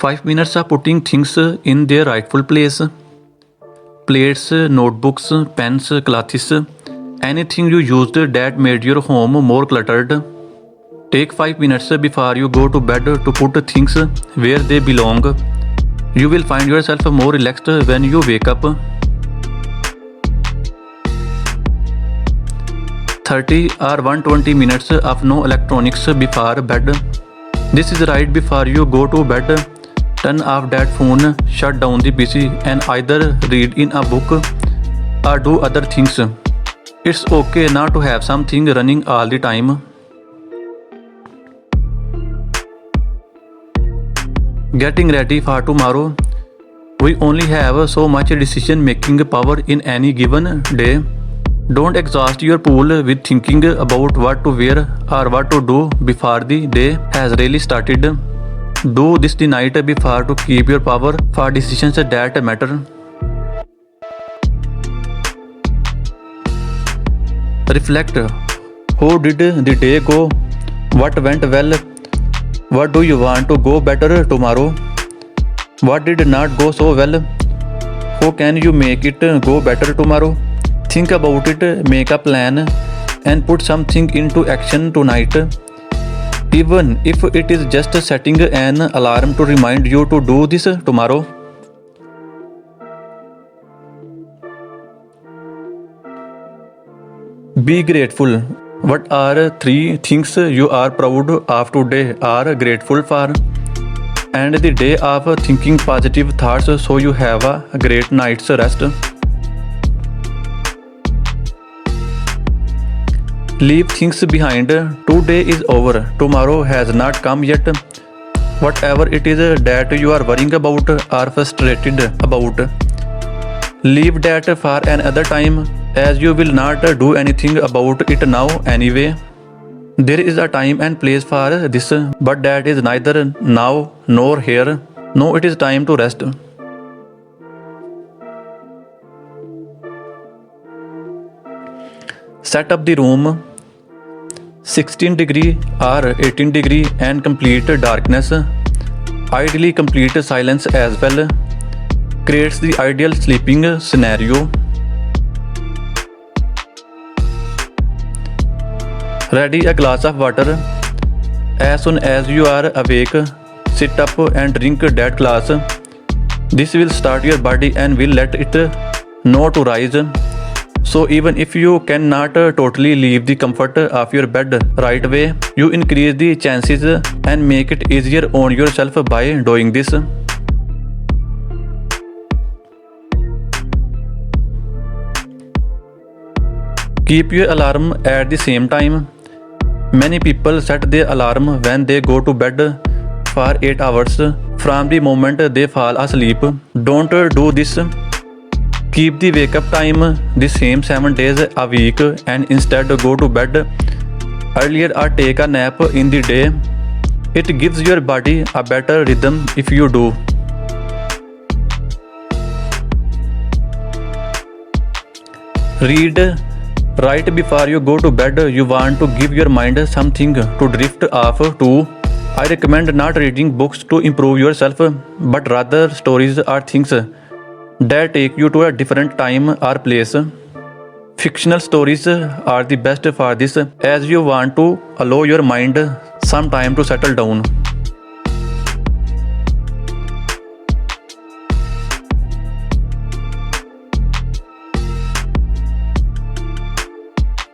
5 minutes of putting things in their rightful place. Plates, notebooks, pens, clothes, anything you used that made your home more cluttered. Take 5 minutes before you go to bed to put things where they belong. You will find yourself more relaxed when you wake up. 30 or 120 minutes of no electronics before bed. This is right before you go to bed. Turn off that phone, shut down the PC and either read in a book or do other things. It's okay not to have something running all the time. Getting ready for tomorrow. We only have so much decision-making power in any given day. Don't exhaust your pool with thinking about what to wear or what to do before the day has really started. Do this the night before to keep your power for decisions that matter. Reflect. How did the day go? What went well? What do you want to go better tomorrow? What did not go so well? How can you make it go better tomorrow? Think about it, make a plan, and put something into action tonight. Even if it is just setting an alarm to remind you to do this tomorrow. Be grateful. What are 3 things you are proud of today or grateful for? End the day of thinking positive thoughts so you have a great night's rest. Leave things behind. Today is over. Tomorrow has not come yet. Whatever it is that you are worrying about or frustrated about, leave that for another time, as you will not do anything about it now anyway. There is a time and place for this, but that is neither now nor here. No, it is time to rest. Set up the room. 16 degree or 18 degree and complete darkness. Ideally complete silence as well. Creates the ideal sleeping scenario. Ready a glass of water. As soon as you are awake, sit up and drink that glass. This will start your body and will let it know to rise. So even if you cannot totally leave the comfort of your bed right away, you increase the chances and make it easier on yourself by doing this. Keep your alarm at the same time. Many people set their alarm when they go to bed for 8 hours from the moment they fall asleep. Don't do this. Keep the wake up time the same 7 days a week and instead go to bed earlier or take a nap in the day. It gives your body a better rhythm if you do. Read. Right before you go to bed, you want to give your mind something to drift off to. I recommend not reading books to improve yourself, but rather stories or things that take you to a different time or place. Fictional stories are the best for this, as you want to allow your mind some time to settle down.